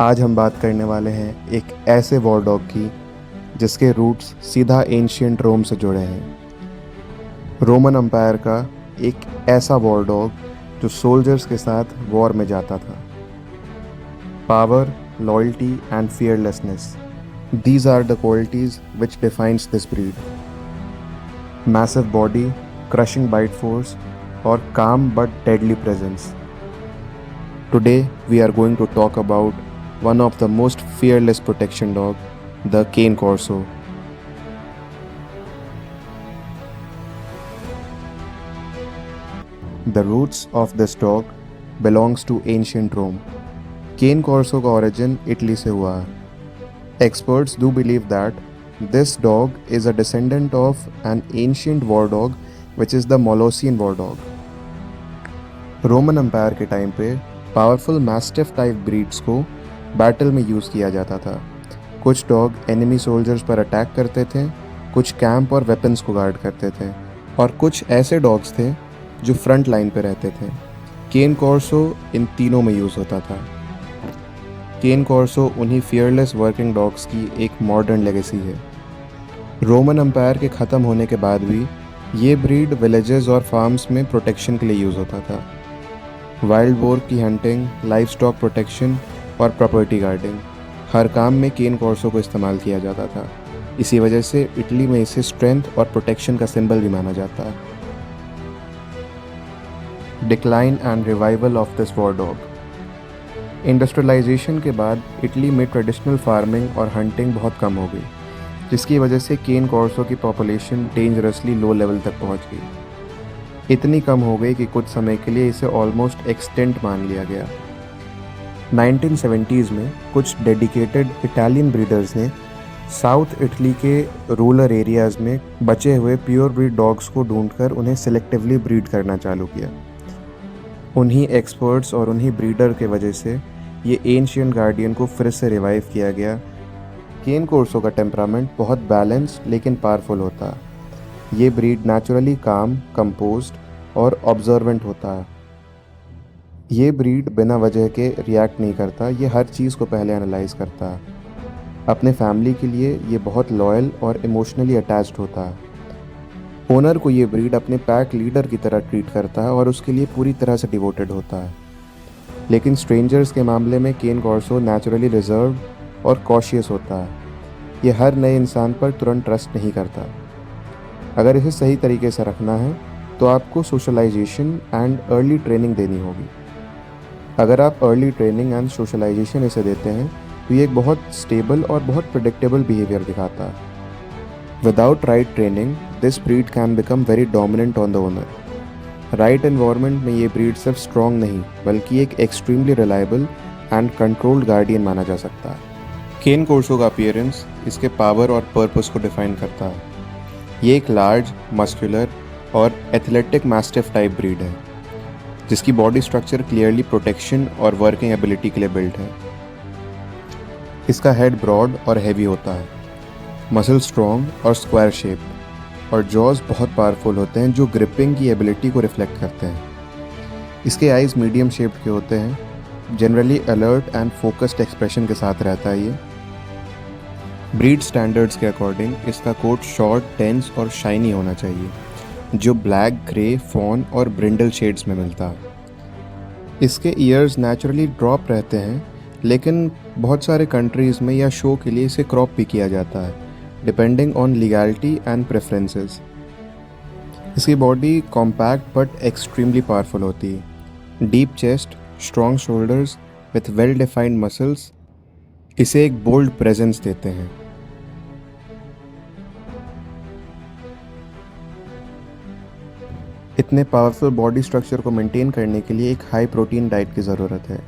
आज हम बात करने वाले हैं एक ऐसे वॉर डॉग की जिसके रूट्स सीधा एंशियंट रोम से जुड़े हैं। रोमन एम्पायर का एक ऐसा वॉर डॉग जो सोल्जर्स के साथ वॉर में जाता था। Power, loyalty and fearlessness, these are the qualities which defines this breed. Massive body, crushing bite force, or calm but deadly presence. Today we are going to talk about one of the most fearless protection dog, the Cane Corso. The roots of this dog belongs to ancient Rome. Cane Corso का origin Italy से हुआ है। Experts do believe that this dog is a descendant of an ancient war dog which is the Molossian war dog. Roman empire के time पे powerful mastiff type breeds को battle में use किया जाता था। कुछ डॉग एनिमी सोल्जर्स पर attack करते थे, कुछ कैंप और वेपन्स को गार्ड करते थे, और कुछ ऐसे डॉग्स थे जो फ्रंट लाइन पे रहते थे। केन कॉर्सो इन तीनों में यूज़ होता था। केन कॉर्सो उन्हीं फियरलेस वर्किंग डॉग्स की एक मॉडर्न लेगेसी है। रोमन एम्पायर के ख़त्म होने के बाद भी ये ब्रीड विलेजेस और फार्म्स में प्रोटेक्शन के लिए यूज़ होता था। वाइल्ड बोर की हंटिंग, लाइफ स्टॉक प्रोटेक्शन और प्रॉपर्टी गार्डिंग, हर काम में केन कॉर्सो को इस्तेमाल किया जाता था। इसी वजह से इटली में इसे स्ट्रेंथ और प्रोटेक्शन का सिंबल भी माना जाता है। Decline and revival of this war dog. Industrialisation के बाद इटली में ट्रेडिशनल फार्मिंग और हंटिंग बहुत कम हो गई, जिसकी वजह से केन कॉर्सो की पॉपुलेशन डेंजरसली लो लेवल तक पहुंच गई। इतनी कम हो गई कि कुछ समय के लिए इसे ऑलमोस्ट एक्सटेंट मान लिया गया। 1970s में कुछ डेडिकेटेड इटालियन ब्रीडर्स ने साउथ इटली के रूरल एरियाज़ में बचे हुए प्योर ब्रीड डॉग्स को ढूंढकर उन्हें सिलेक्टिवली ब्रीड करना चालू किया। उन्हीं एक्सपर्ट्स और उन्हीं ब्रीडर के वजह से ये एंशियंट गार्डियन को फिर से रिवाइव किया गया। केन कॉर्सो का टेम्परामेंट बहुत बैलेंस्ड लेकिन पावरफुल होता है। ये ब्रीड नेचुरली काम, कंपोज्ड और ऑब्जर्वेंट होता है। ये ब्रीड बिना वजह के रिएक्ट नहीं करता, ये हर चीज़ को पहले एनालाइज करता है। अपने फैमिली के लिए ये बहुत लॉयल और इमोशनली अटैच्ड होता है। ओनर को ये ब्रीड अपने पैक लीडर की तरह ट्रीट करता है और उसके लिए पूरी तरह से डिवोटेड होता है। लेकिन स्ट्रेंजर्स के मामले में केन कॉर्सो नेचुरली रिजर्व और कॉशियस होता है। ये हर नए इंसान पर तुरंत ट्रस्ट नहीं करता। अगर इसे सही तरीके से रखना है तो आपको सोशलाइजेशन एंड अर्ली ट्रेनिंग देनी होगी। अगर आप अर्ली ट्रेनिंग एंड सोशलाइजेशन इसे देते हैं तो ये एक बहुत स्टेबल और बहुत प्रेडिक्टेबल बिहेवियर दिखाता है। Without right training this breed can become very dominant on the owner. Right environment में ये ब्रीड सिर्फ स्ट्रॉन्ग नहीं बल्कि एक extremely reliable and controlled guardian माना जा सकता है। केन कॉर्सो का अपीयरेंस इसके पावर और पर्पस को डिफाइन करता है। ये एक लार्ज, मस्कुलर और एथलेटिक मैस्टिफ टाइप ब्रीड है जिसकी बॉडी स्ट्रक्चर क्लियरली प्रोटेक्शन और वर्किंग एबिलिटी के लिए बिल्ट है। इसका हेड ब्रॉड और हैवी होता है, मसल स्ट्रॉन्ग और स्क्वायर शेप, और जॉज बहुत पावरफुल होते हैं जो ग्रिपिंग की एबिलिटी को रिफ्लेक्ट करते हैं। इसके आइज़ मीडियम शेप्ड के होते हैं, generally alert and focused expression के साथ रहता है ये। ब्रीड स्टैंडर्ड्स के अकॉर्डिंग इसका कोट शॉर्ट, टेंस और शाइनी होना चाहिए जो ब्लैक, ग्रे, फॉन और ब्रिंडल शेड्स में मिलता है। इसके ईयर्स नेचुरली ड्रॉप रहते हैं, लेकिन बहुत सारे कंट्रीज़ में या शो के लिए इसे क्रॉप भी किया जाता है depending on legality and preferences. इसकी body compact but extremely powerful होती है। Deep chest, strong shoulders with well defined muscles इसे एक बोल्ड प्रेजेंस देते हैं। इतने पावरफुल बॉडी स्ट्रक्चर को मेंटेन करने के लिए एक हाई प्रोटीन डाइट की ज़रूरत है।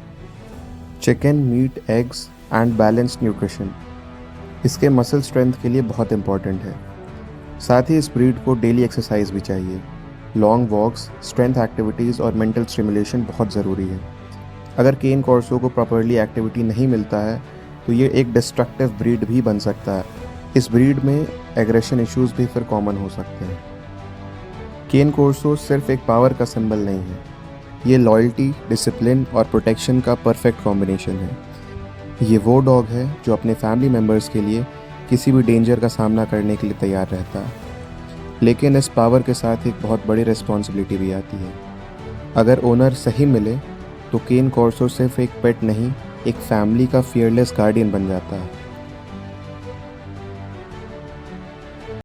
Chicken, meat, eggs and balanced nutrition इसके मसल स्ट्रेंथ के लिए बहुत इंपॉर्टेंट है। साथ ही इस ब्रीड को डेली एक्सरसाइज भी चाहिए। लॉन्ग वॉक्स, स्ट्रेंथ एक्टिविटीज़ और मेंटल स्टिमुलेशन बहुत ज़रूरी है। अगर केन कॉर्सो को प्रॉपर्ली एक्टिविटी नहीं मिलता है तो ये एक डिस्ट्रक्टिव ब्रीड भी बन सकता है। इस ब्रीड में एग्रेशन इश्यूज़ भी फिर कॉमन हो सकते हैं। केन कॉर्सो सिर्फ एक पावर का सिंबल नहीं है, ये लॉयल्टी, डिसिप्लिन और प्रोटेक्शन का परफेक्ट कॉम्बिनेशन है। ये वो डॉग है जो अपने फैमिली मेम्बर्स के लिए किसी भी डेंजर का सामना करने के लिए तैयार रहता है। लेकिन इस पावर के साथ एक बहुत बड़ी रिस्पॉन्सिबिलिटी भी आती है। अगर ओनर सही मिले तो केन कॉर्सो सिर्फ एक पेट नहीं, एक फैमिली का फियरलेस गार्डियन बन जाता है।